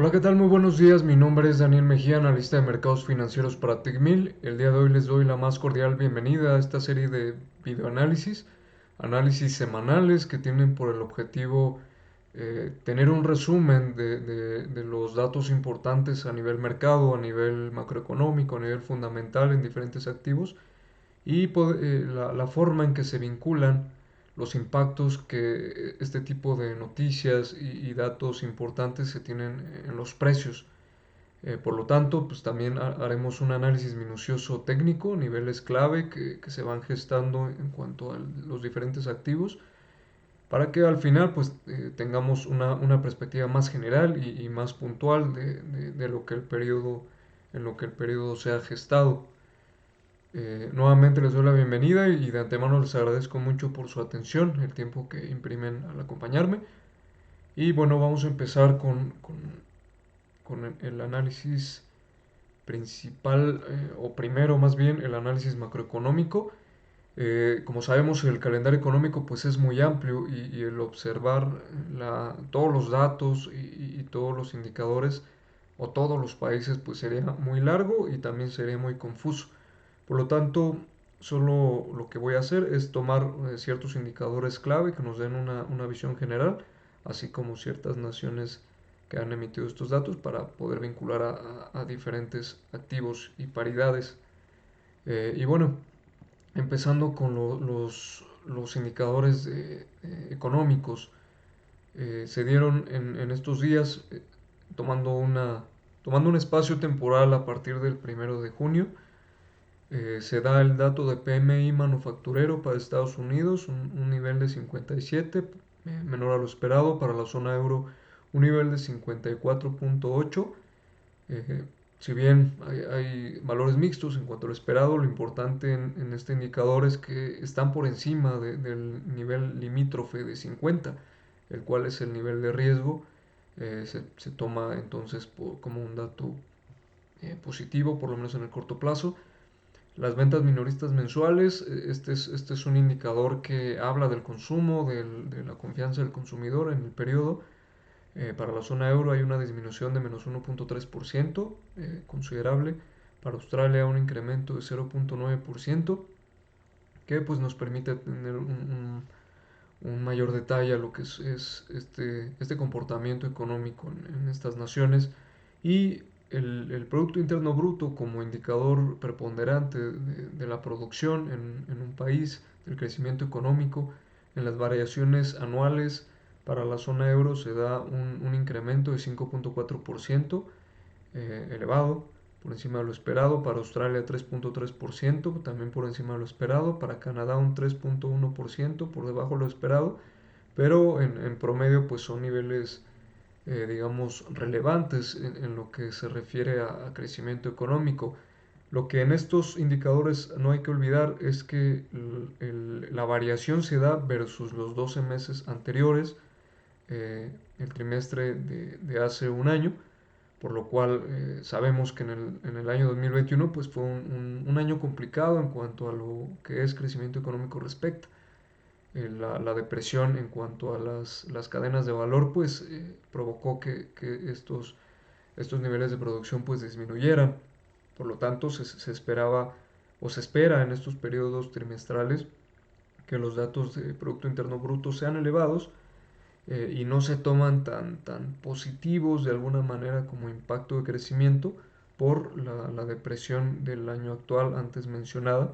Hola, ¿qué tal? Muy buenos días. Mi nombre es Daniel Mejía, analista de mercados financieros para Tecmil. El día de hoy les doy la más cordial bienvenida a esta serie de videoanálisis, análisis semanales que tienen por el objetivo tener un resumen de los datos importantes a nivel mercado, a nivel macroeconómico, a nivel fundamental en diferentes activos y la forma en que se vinculan los impactos que este tipo de noticias y datos importantes se tienen en los precios. Por lo tanto, pues también haremos un análisis minucioso técnico, niveles clave que se van gestando en cuanto a los diferentes activos, para que al final pues tengamos una perspectiva más general y más puntual de lo que el periodo, en lo que el periodo se ha gestado. Nuevamente les doy la bienvenida y de antemano les agradezco mucho por su atención, el tiempo que imprimen al acompañarme. Y bueno, vamos a empezar con el análisis principal, o primero más bien el análisis macroeconómico. Como sabemos, el calendario económico pues es muy amplio y el observar todos los datos y todos los indicadores o todos los países pues sería muy largo y también sería muy confuso. Por lo tanto, solo lo que voy a hacer es tomar ciertos indicadores clave que nos den una visión general, así como ciertas naciones que han emitido estos datos para poder vincular a diferentes activos y paridades. Y bueno, empezando con los indicadores económicos, se dieron en estos días tomando, tomando un espacio temporal a partir del 1 de junio. Se da el dato de PMI manufacturero para Estados Unidos, un nivel de 57, menor a lo esperado. Para la zona euro, un nivel de 54.8. Eh, si bien hay valores mixtos en cuanto a lo esperado, lo importante en este indicador es que están por encima del nivel limítrofe de 50, el cual es el nivel de riesgo. Se toma entonces como un dato positivo, por lo menos en el corto plazo. Las ventas minoristas mensuales, este es un indicador que habla del consumo, de la confianza del consumidor en el periodo. Para la zona euro hay una disminución de menos 1.3%, considerable. Para Australia un incremento de 0.9%, que pues nos permite tener un mayor detalle a lo que es este comportamiento económico en estas naciones. Y el Producto Interno Bruto como indicador preponderante de la producción en un país, del crecimiento económico, en las variaciones anuales para la zona euro se da un incremento de 5.4%, elevado, por encima de lo esperado. Para Australia 3.3%, también por encima de lo esperado. Para Canadá un 3.1%, por debajo de lo esperado. Pero en promedio pues son niveles digamos relevantes en lo que se refiere a crecimiento económico. Lo que en estos indicadores no hay que olvidar es que la variación se da versus los 12 meses anteriores, el trimestre de hace un año, por lo cual sabemos que en el año 2021 pues fue un año complicado en cuanto a lo que es crecimiento económico respecta. La depresión en cuanto a las cadenas de valor pues provocó que estos niveles de producción pues disminuyeran. Por lo tanto se esperaba o se espera en estos periodos trimestrales que los datos de Producto Interno Bruto sean elevados, y no se toman tan positivos de alguna manera como impacto de crecimiento por la depresión del año actual antes mencionada.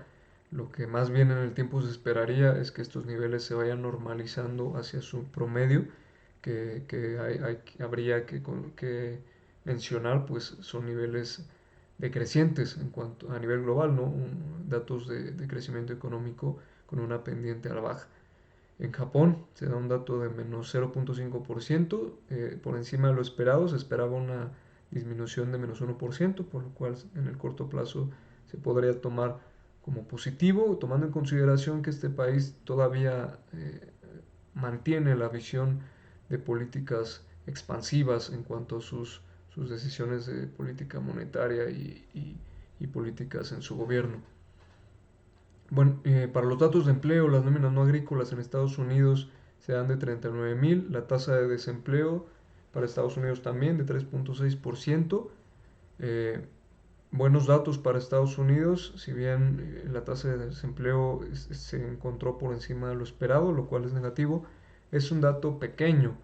Lo que más bien en el tiempo se esperaría es que estos niveles se vayan normalizando hacia su promedio, habría que mencionar, pues son niveles decrecientes en cuanto a nivel global, ¿no? Datos de crecimiento económico con una pendiente a la baja. En Japón se da un dato de menos 0.5%, por encima de lo esperado. Se esperaba una disminución de menos 1%, por lo cual en el corto plazo se podría tomar como positivo, tomando en consideración que este país todavía mantiene la visión de políticas expansivas en cuanto a sus decisiones de política monetaria y políticas en su gobierno. Bueno, para los datos de empleo, las nóminas no agrícolas en Estados Unidos se dan de 39.000. La tasa de desempleo para Estados Unidos también de 3.6%. Buenos datos para Estados Unidos, si bien la tasa de desempleo se encontró por encima de lo esperado, lo cual es negativo, es un dato pequeño.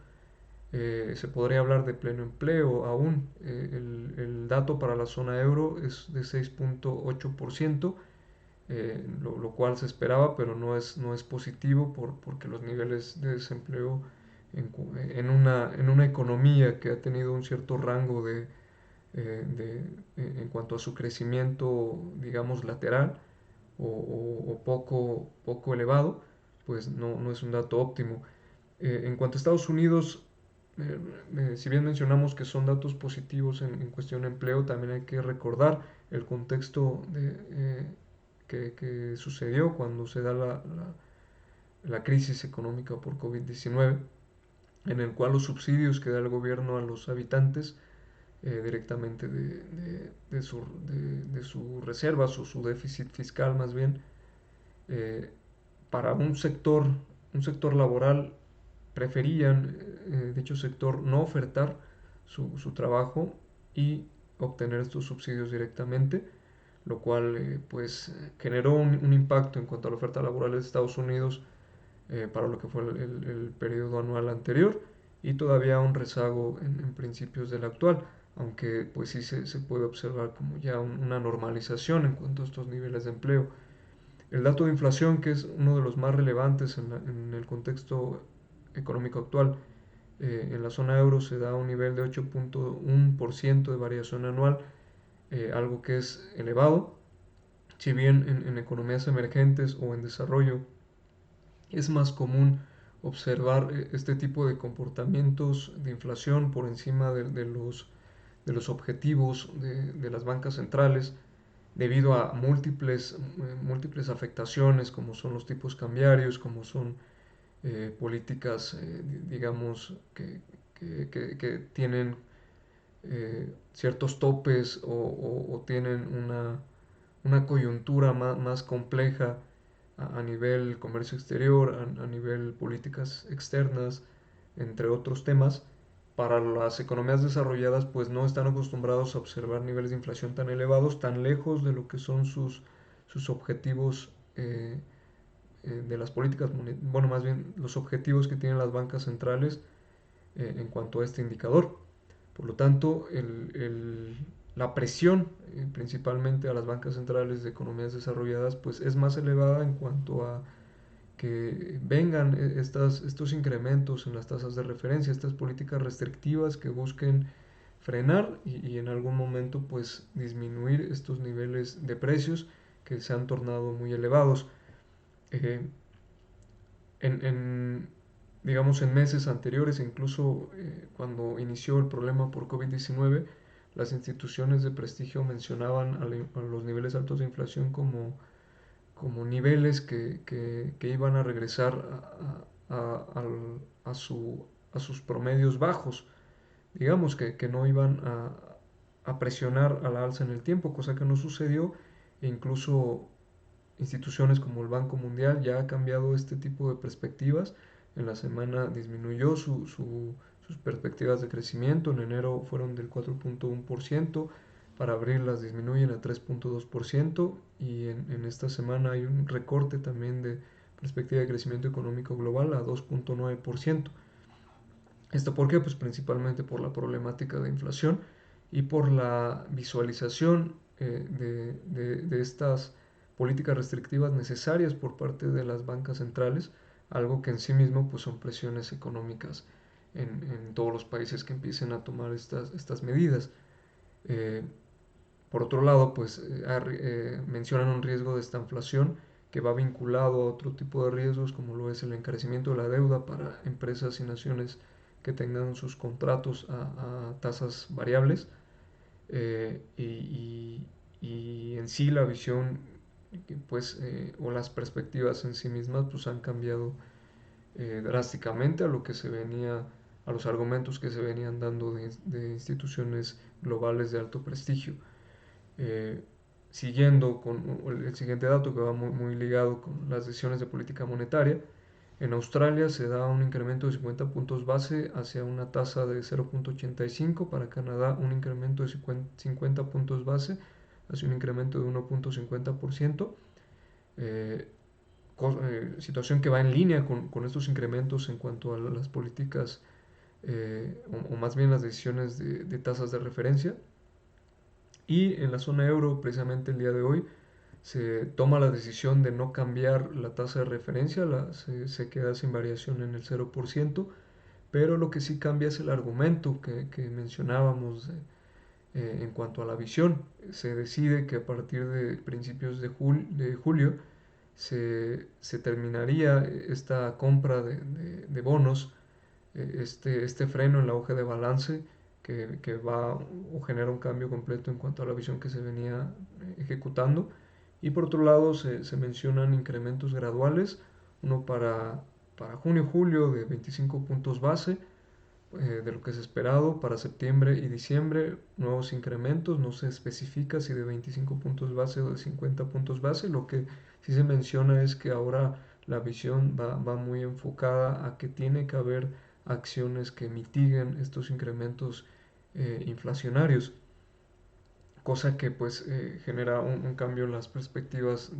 Se podría hablar de pleno empleo aún. El dato para la zona euro es de 6.8%, lo cual se esperaba, pero no es positivo porque los niveles de desempleo en una economía que ha tenido un cierto rango en cuanto a su crecimiento, digamos, lateral o poco elevado, pues no es un dato óptimo. En cuanto a Estados Unidos, si bien mencionamos que son datos positivos en cuestión de empleo, también hay que recordar el contexto que sucedió cuando se da la crisis económica por COVID-19, en el cual los subsidios que da el gobierno a los habitantes directamente de sus reservas o su déficit fiscal más bien, eh, para un sector laboral preferían dicho sector no ofertar su trabajo y obtener estos subsidios directamente, lo cual pues generó un impacto en cuanto a la oferta laboral de Estados Unidos para lo que fue el periodo anual anterior y todavía un rezago en principios del actual, aunque pues sí se puede observar como ya una normalización en cuanto a estos niveles de empleo. El dato de inflación, que es uno de los más relevantes en el contexto económico actual, en la zona euro se da un nivel de 8.1% de variación anual, algo que es elevado, si bien en economías emergentes o en desarrollo es más común observar este tipo de comportamientos de inflación por encima de los objetivos de las bancas centrales debido a múltiples afectaciones como son los tipos cambiarios, como son políticas, digamos, que tienen ciertos topes o tienen una coyuntura más compleja a nivel comercio exterior, a nivel políticas externas, entre otros temas. Para las economías desarrolladas, pues no están acostumbrados a observar niveles de inflación tan elevados, tan lejos de lo que son sus objetivos de las políticas, bueno, más bien los objetivos que tienen las bancas centrales en cuanto a este indicador. Por lo tanto, la presión principalmente a las bancas centrales de economías desarrolladas pues es más elevada en cuanto a que vengan estos incrementos en las tasas de referencia, estas políticas restrictivas que busquen frenar y en algún momento pues disminuir estos niveles de precios que se han tornado muy elevados. Eh, en, digamos, en meses anteriores, incluso cuando inició el problema por COVID-19, las instituciones de prestigio mencionaban a los niveles altos de inflación como niveles que iban a regresar a sus promedios bajos, digamos que no iban a presionar a la alza en el tiempo, cosa que no sucedió, e incluso instituciones como el Banco Mundial ya ha cambiado este tipo de perspectivas. En la semana disminuyó sus perspectivas de crecimiento. En enero fueron del 4.1%, para abril las disminuyen a 3.2% y en esta semana hay un recorte también de perspectiva de crecimiento económico global a 2.9%. ¿Esto por qué? Pues principalmente por la problemática de inflación y por la visualización de estas políticas restrictivas necesarias por parte de las bancas centrales, algo que en sí mismo pues son presiones económicas en todos los países que empiecen a tomar estas medidas. Eh, por otro lado, pues mencionan un riesgo de esta inflación que va vinculado a otro tipo de riesgos como lo es el encarecimiento de la deuda para empresas y naciones que tengan sus contratos a tasas variables, y en sí la visión pues o las perspectivas en sí mismas pues han cambiado drásticamente a lo que se venía, a los argumentos que se venían dando de instituciones globales de alto prestigio. Eh, Siguiendo con el siguiente dato que va muy ligado con las decisiones de política monetaria, En Australia se da un incremento de 50 puntos base hacia una tasa de 0.85. Para Canadá un incremento de 50 puntos base hacia un incremento de 1.50%. Eh, Situación que va en línea con estos incrementos en cuanto a las políticas o más bien las decisiones de tasas de referencia. Y en la zona euro, precisamente el día de hoy, se toma la decisión de no cambiar la tasa de referencia, se queda sin variación en el 0%, pero lo que sí cambia es el argumento que mencionábamos en cuanto a la visión. Se decide que a partir de principios de julio se terminaría esta compra de bonos, este freno en la hoja de balance que va o genera un cambio completo en cuanto a la visión que se venía ejecutando. Y por otro lado se mencionan incrementos graduales, uno para junio-julio de 25 puntos base, de lo que es esperado para septiembre y diciembre, nuevos incrementos, no se especifica si de 25 puntos base o de 50 puntos base. Lo que sí se menciona es que ahora la visión va muy enfocada a que tiene que haber acciones que mitiguen estos incrementos inflacionarios, cosa que pues genera un cambio en las perspectivas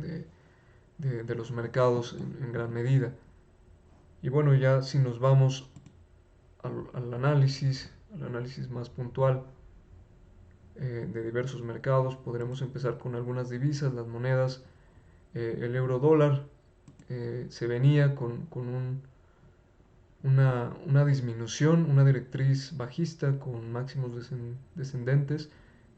de los mercados en gran medida. Y bueno, ya si nos vamos al análisis más puntual de diversos mercados, podremos empezar con algunas divisas, las monedas. El euro dólar se venía con una disminución, una directriz bajista con máximos descendentes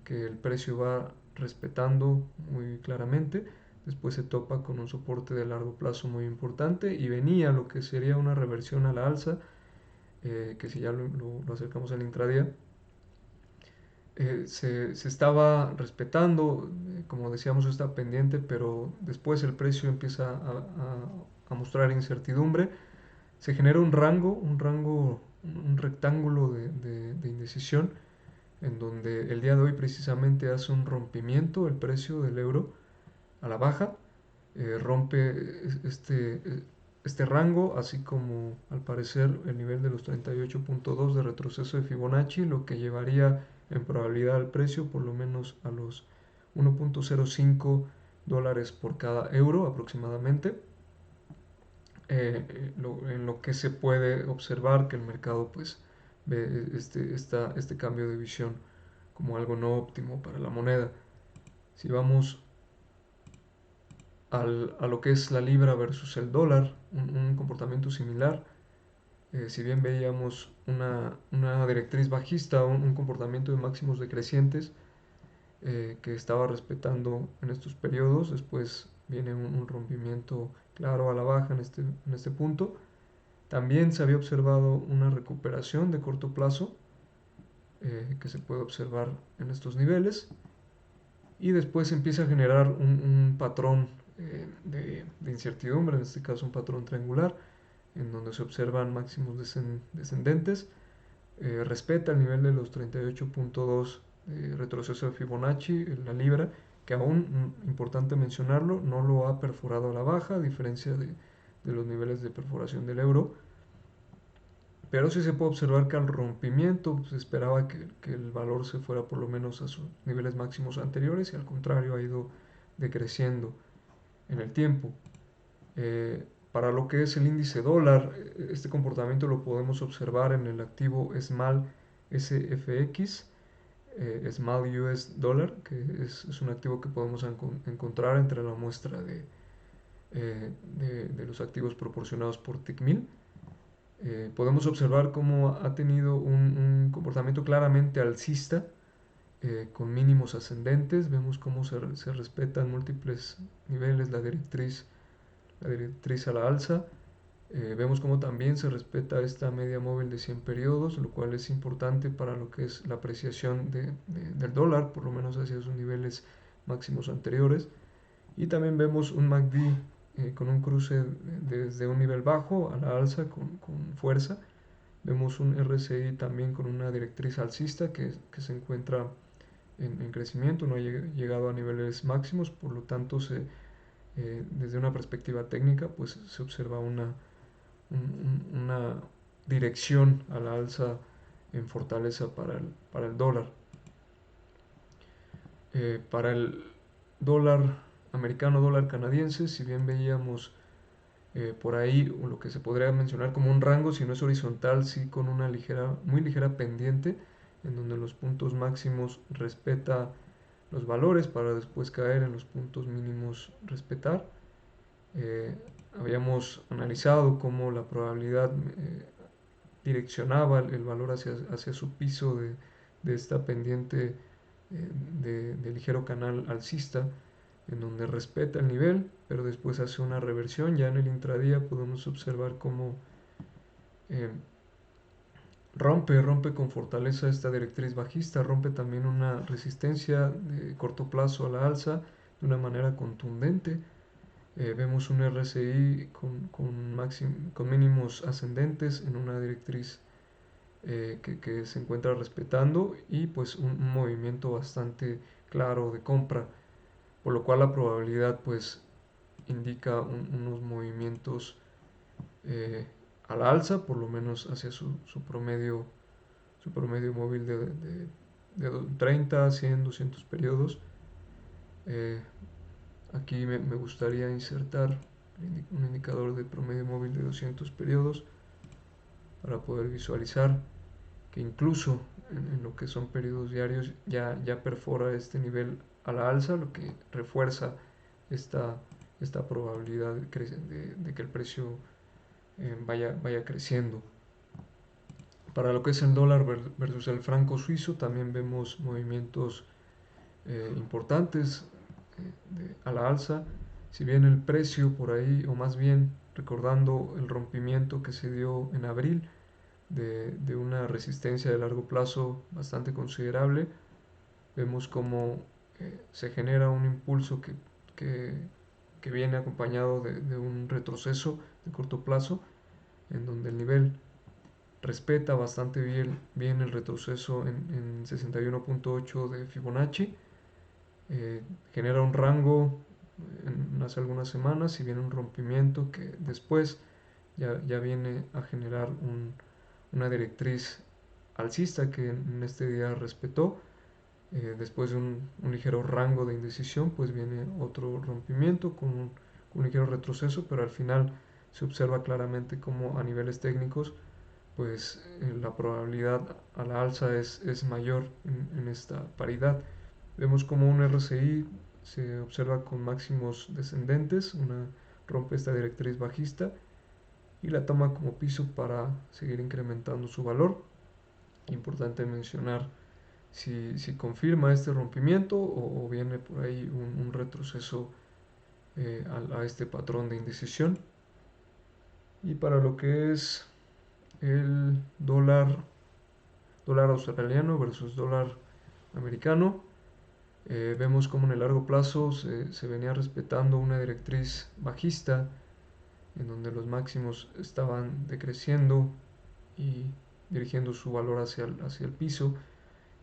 que el precio va respetando muy claramente. Después se topa con un soporte de largo plazo muy importante y venía lo que sería una reversión a la alza, que si ya lo acercamos al intradía, se estaba respetando, como decíamos, está pendiente, pero después el precio empieza a mostrar incertidumbre. Se genera un rectángulo de indecisión, en donde el día de hoy precisamente hace un rompimiento el precio del euro a la baja, rompe este rango, así como al parecer el nivel de los 38.2 de retroceso de Fibonacci, lo que llevaría en probabilidad al precio por lo menos a los 1.05 dólares por cada euro aproximadamente. En lo que se puede observar que el mercado pues ve este cambio de visión como algo no óptimo para la moneda. Si vamos a lo que es la libra versus el dólar, un comportamiento similar. Si bien veíamos una directriz bajista, un comportamiento de máximos decrecientes que estaba respetando en estos periodos, después viene un rompimiento claro a la baja en este punto. También se había observado una recuperación de corto plazo que se puede observar en estos niveles, y después se empieza a generar un patrón de incertidumbre, en este caso un patrón triangular, en donde se observan máximos descendentes, respeta el nivel de los 38.2 retroceso de Fibonacci en la libra, que aún, importante mencionarlo, no lo ha perforado a la baja, a diferencia de los niveles de perforación del euro. Pero sí se puede observar que al rompimiento se esperaba que el valor se fuera por lo menos a sus niveles máximos anteriores, y al contrario ha ido decreciendo en el tiempo. Para lo que es el índice dólar, este comportamiento lo podemos observar en el activo SMAL SFX, Small US Dollar, que es un activo que podemos encontrar entre la muestra de los activos proporcionados por TICMIL. Podemos observar cómo ha tenido un comportamiento claramente alcista, con mínimos ascendentes. Vemos cómo se respetan múltiples niveles la directriz a la alza. Vemos cómo también se respeta esta media móvil de 100 periodos, lo cual es importante para lo que es la apreciación del dólar, por lo menos hacia sus niveles máximos anteriores. Y también vemos un MACD con un cruce desde un nivel bajo a la alza con fuerza. Vemos un RSI también con una directriz alcista que se encuentra en crecimiento, no ha llegado a niveles máximos, por lo tanto desde una perspectiva técnica pues se observa una dirección a la alza en fortaleza para el dólar. Para el dólar americano, dólar canadiense, si bien veíamos por ahí lo que se podría mencionar como un rango, si no es horizontal, sí con una muy ligera pendiente, en donde los puntos máximos respeta los valores para después caer en los puntos mínimos respetar. Eh, Habíamos analizado cómo la probabilidad direccionaba el valor hacia su piso de esta pendiente de ligero canal alcista, en donde respeta el nivel, pero después hace una reversión. Ya en el intradía podemos observar cómo eh, rompe con fortaleza esta directriz bajista, rompe también una resistencia de corto plazo a la alza de una manera contundente. Vemos un RSI con mínimos ascendentes en una directriz que se encuentra respetando y pues un movimiento bastante claro de compra, por lo cual la probabilidad pues indica unos movimientos eh, a la alza, por lo menos hacia su promedio móvil de 30, 100, 200 periodos. Eh, Aquí me gustaría insertar un indicador de promedio móvil de 200 periodos para poder visualizar que incluso en lo que son periodos diarios ya perfora este nivel a la alza, lo que refuerza esta, esta probabilidad de que el precio vaya creciendo. Para lo que es el dólar versus el franco suizo, también vemos movimientos importantes a la alza. Si bien el precio por ahí, o más bien recordando el rompimiento que se dio en abril de una resistencia de largo plazo bastante considerable, vemos como se genera un impulso que, que viene acompañado de un retroceso de corto plazo, en donde el nivel respeta bastante bien el retroceso en 61.8 de Fibonacci, eh, genera un rango en hace algunas semanas y viene un rompimiento que después ya viene a generar una directriz alcista que en este día respetó. Después de un ligero rango de indecisión, pues viene otro rompimiento con un ligero retroceso, pero al final se observa claramente como a niveles técnicos pues la probabilidad a la alza es mayor en esta paridad. Vemos como un RSI se observa con máximos descendentes, rompe esta directriz bajista y la toma como piso para seguir incrementando su valor. Importante mencionar si confirma este rompimiento o viene por ahí un retroceso a este patrón de indecisión. Y para lo que es el dólar australiano versus dólar americano, vemos como en el largo plazo se venía respetando una directriz bajista en donde los máximos estaban decreciendo y dirigiendo su valor hacia el piso,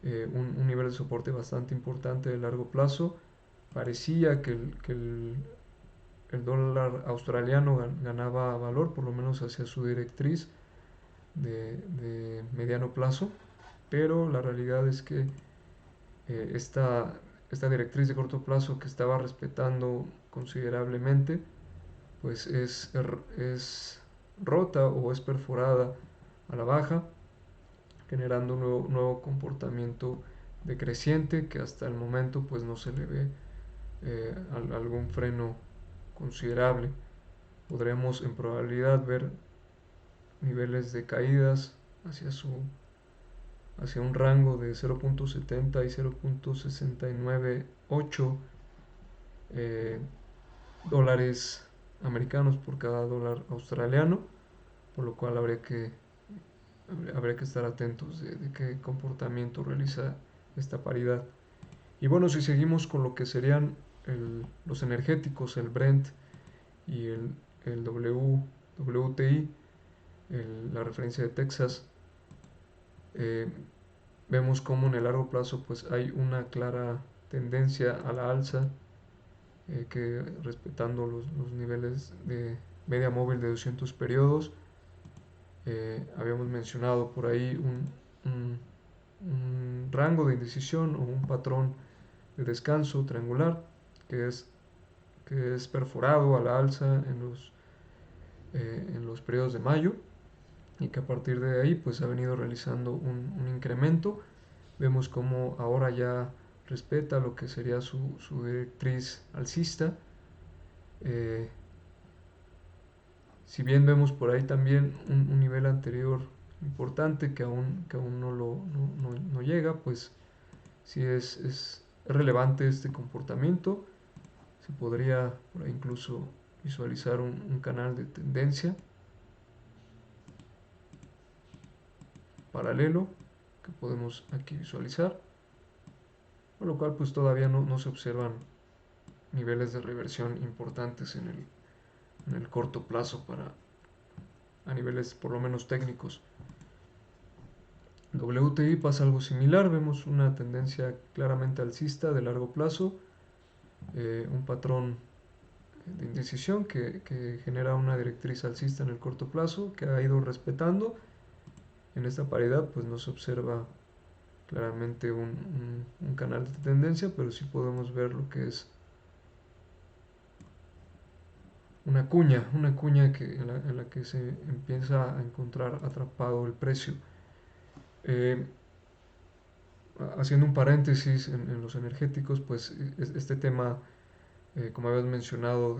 un nivel de soporte bastante importante de largo plazo. Parecía el dólar australiano ganaba valor, por lo menos hacia su directriz de mediano plazo, pero la realidad es que esta directriz de corto plazo que estaba respetando considerablemente, pues es rota o es perforada a la baja, generando un nuevo comportamiento decreciente que hasta el momento pues no se le ve algún freno considerable. Podremos en probabilidad ver niveles de caídas hacia un rango de 0.70 y 0.698 dólares americanos por cada dólar australiano, por lo cual habría que estar atentos de qué comportamiento realiza esta paridad. Y bueno, si seguimos con lo que serían los energéticos, el Brent y el WTI, la referencia de Texas, eh, vemos como en el largo plazo pues hay una clara tendencia a la alza, que respetando los niveles de media móvil de 200 periodos Habíamos mencionado por ahí un rango de indecisión o un patrón de descanso triangular que es, que es perforado a la alza en los periodos de mayo y que a partir de ahí pues ha venido realizando un incremento. Vemos como ahora ya respeta lo que sería su directriz alcista. Eh, si bien vemos por ahí también un nivel anterior importante que aún no llega, pues sí es relevante este comportamiento. Se podría por ahí incluso visualizar un canal de tendencia paralelo que podemos aquí visualizar, con lo cual pues todavía no se observan niveles de reversión importantes en el corto plazo a niveles por lo menos técnicos. WTI pasa algo similar, vemos una tendencia claramente alcista de largo plazo, un patrón de indecisión que genera una directriz alcista en el corto plazo que ha ido respetando. En esta paridad pues no se observa claramente un canal de tendencia, pero sí podemos ver lo que es una cuña en la que se empieza a encontrar atrapado el precio. Eh, Haciendo un paréntesis en los energéticos, pues este tema, como habías mencionado,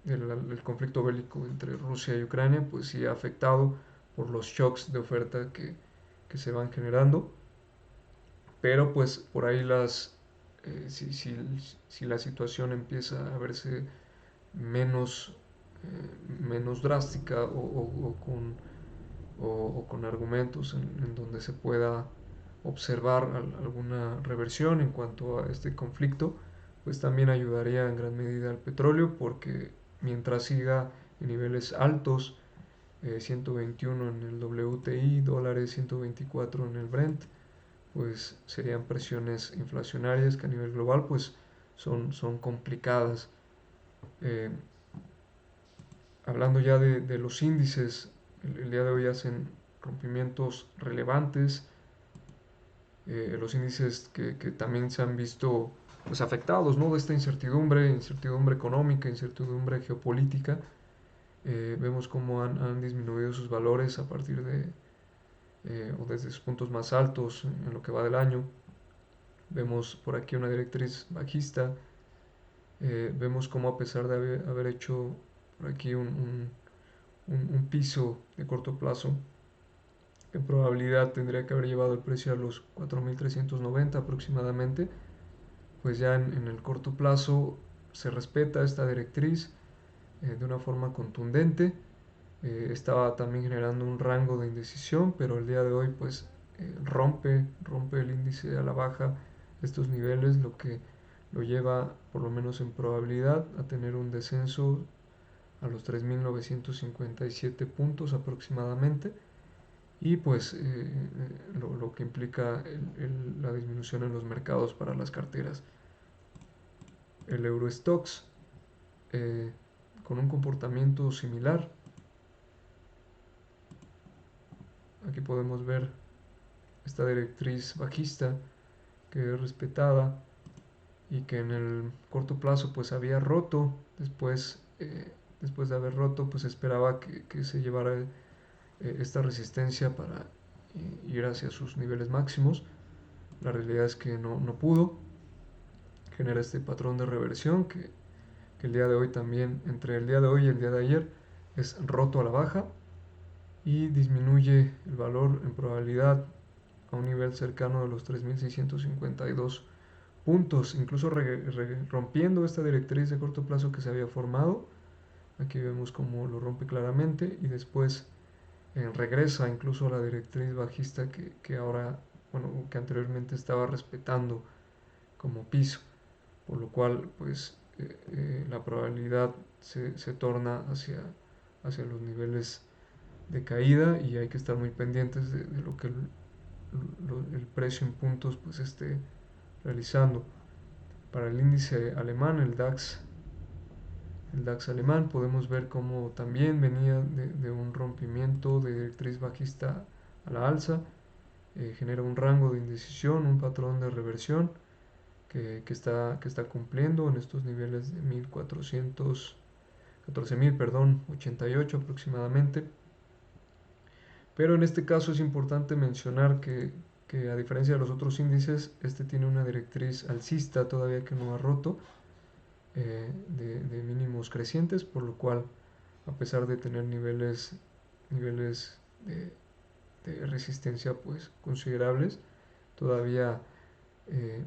del conflicto bélico entre Rusia y Ucrania, pues sí ha afectado por los shocks de oferta que se van generando, pero pues por ahí si la situación empieza a verse menos, menos drástica o con argumentos en donde se pueda observar alguna reversión en cuanto a este conflicto, pues también ayudaría en gran medida al petróleo porque mientras siga en niveles altos, 121 en el WTI, dólares 124 en el Brent, pues serían presiones inflacionarias que a nivel global pues son complicadas. Eh, Hablando ya de los índices, el día de hoy hacen rompimientos relevantes, los índices que también se han visto pues afectados, ¿no?, de esta incertidumbre económica, incertidumbre geopolítica. Vemos cómo han disminuido sus valores a partir o desde sus puntos más altos en lo que va del año. Vemos por aquí una directriz bajista. Vemos cómo a pesar de haber hecho por aquí un piso de corto plazo, en probabilidad tendría que haber llevado el precio a los 4.390 aproximadamente, pues ya en el corto plazo se respeta esta directriz de una forma contundente. Estaba también generando un rango de indecisión, pero el día de hoy pues rompe el índice a la baja estos niveles, lo que lo lleva por lo menos en probabilidad a tener un descenso a los 3.957 puntos aproximadamente y pues lo que implica la disminución en los mercados para las carteras. El Eurostoxx eh, con un comportamiento similar. Aquí podemos ver esta directriz bajista que es respetada y que en el corto plazo pues había roto. Después de haber roto pues esperaba que se llevara esta resistencia para ir hacia sus niveles máximos. La realidad es que no pudo. Genera este patrón de reversión que el día de hoy también, entre el día de hoy y el día de ayer, es roto a la baja y disminuye el valor en probabilidad a un nivel cercano de los 3.652 puntos, incluso rompiendo esta directriz de corto plazo que se había formado. Aquí vemos cómo lo rompe claramente y después regresa incluso a la directriz bajista que ahora, bueno, que anteriormente estaba respetando como piso, por lo cual pues la probabilidad se torna hacia los niveles de caída y hay que estar muy pendientes de lo que el precio en puntos pues esté realizando. Para el índice alemán, el DAX, el DAX alemán. Podemos ver cómo también venía de un rompimiento de directriz bajista a la alza. Genera un rango de indecisión, un patrón de reversión que está cumpliendo en estos niveles de 14.088 aproximadamente. Pero en este caso es importante mencionar que a diferencia de los otros índices, este tiene una directriz alcista todavía que no ha roto, de mínimos crecientes, por lo cual, a pesar de tener niveles de resistencia pues considerables, todavía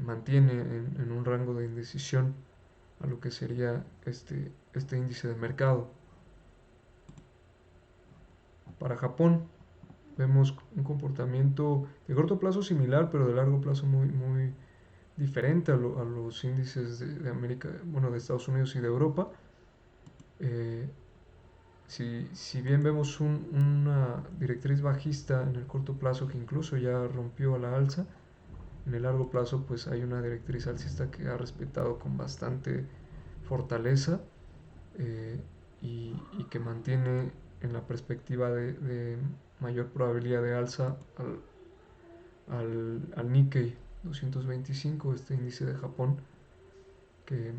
mantiene en un rango de indecisión a lo que sería este índice de mercado. Para Japón vemos un comportamiento de corto plazo similar, pero de largo plazo muy diferente a los índices de América, bueno, de Estados Unidos y de Europa. Eh, si bien vemos una directriz bajista en el corto plazo que incluso ya rompió a la alza, en el largo plazo pues hay una directriz alcista que ha respetado con bastante fortaleza, eh, y que mantiene en la perspectiva de mayor probabilidad de alza al Nikkei 225, este índice de Japón, que,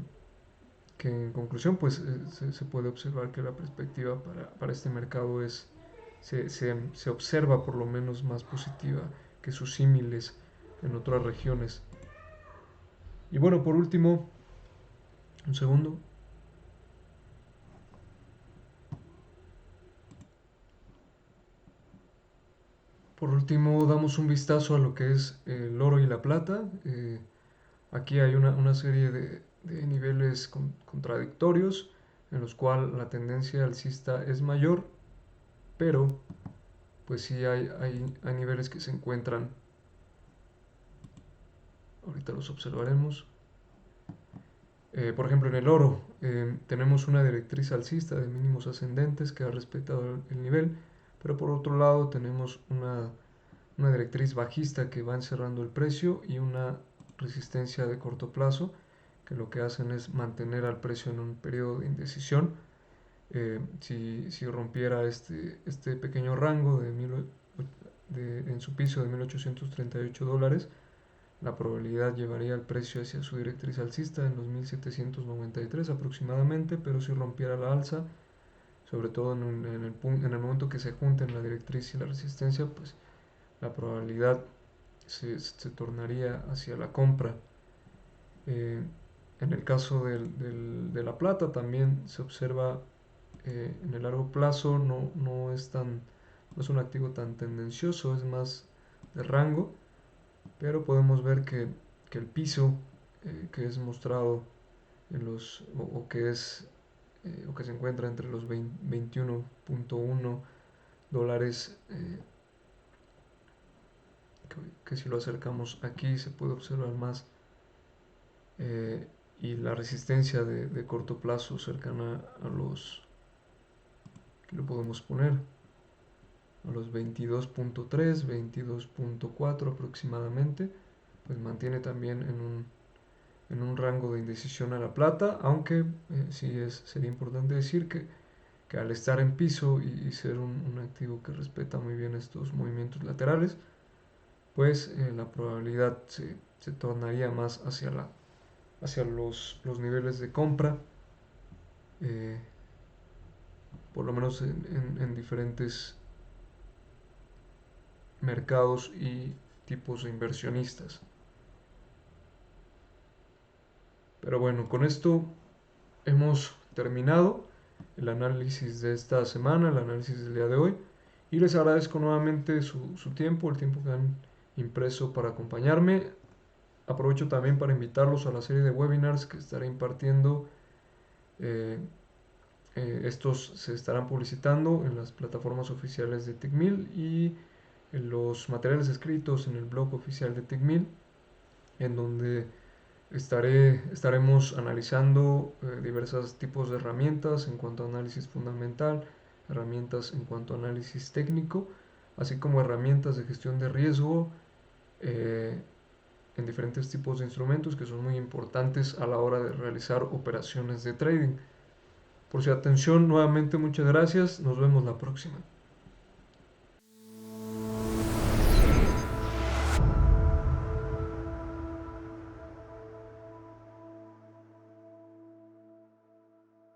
que en conclusión pues se puede observar que la perspectiva para este mercado se observa por lo menos más positiva que sus símiles en otras regiones. Y bueno, por último, un segundo. Por último, damos un vistazo a lo que es el oro y la plata. Aquí hay una serie de niveles contradictorios en los cuales la tendencia alcista es mayor, pero pues sí hay niveles que se encuentran, ahorita los observaremos. Por ejemplo, en el oro tenemos una directriz alcista de mínimos ascendentes que ha respetado el nivel, pero por otro lado tenemos una directriz bajista que va encerrando el precio y una resistencia de corto plazo que lo que hacen es mantener al precio en un periodo de indecisión. Si rompiera este pequeño rango en su piso de $1.838, la probabilidad llevaría el precio hacia su directriz alcista en los 1.793 aproximadamente, pero si rompiera la alza, sobre todo en el momento que se junten la directriz y la resistencia, pues la probabilidad se tornaría hacia la compra. Eh, en el caso de la plata también se observa, en el largo plazo no no es un activo tan tendencioso, es más de rango, pero podemos ver que el piso que es mostrado o o que se encuentra entre los 21.1 dólares, que si lo acercamos aquí se puede observar más, eh, y la resistencia de corto plazo cercana aquí lo podemos poner, a los 22.3, 22.4 aproximadamente, pues mantiene también en un rango de indecisión a la plata, aunque sería importante decir que al estar en piso y ser un activo que respeta muy bien estos movimientos laterales, pues la probabilidad se tornaría más hacia los niveles de compra, eh, por lo menos en diferentes mercados y tipos de inversionistas. Pero bueno, con esto hemos terminado el análisis de esta semana, el análisis del día de hoy, y les agradezco nuevamente su tiempo, el tiempo que han impreso para acompañarme. Aprovecho también para invitarlos a la serie de webinars que estaré impartiendo. Estos se estarán publicitando en las plataformas oficiales de TICMIL y en los materiales escritos en el blog oficial de TICMIL, en donde estaremos analizando diversos tipos de herramientas en cuanto a análisis fundamental, herramientas en cuanto a análisis técnico, así como herramientas de gestión de riesgo, eh, en diferentes tipos de instrumentos que son muy importantes a la hora de realizar operaciones de trading. Por su atención, nuevamente muchas gracias. Nos vemos la próxima.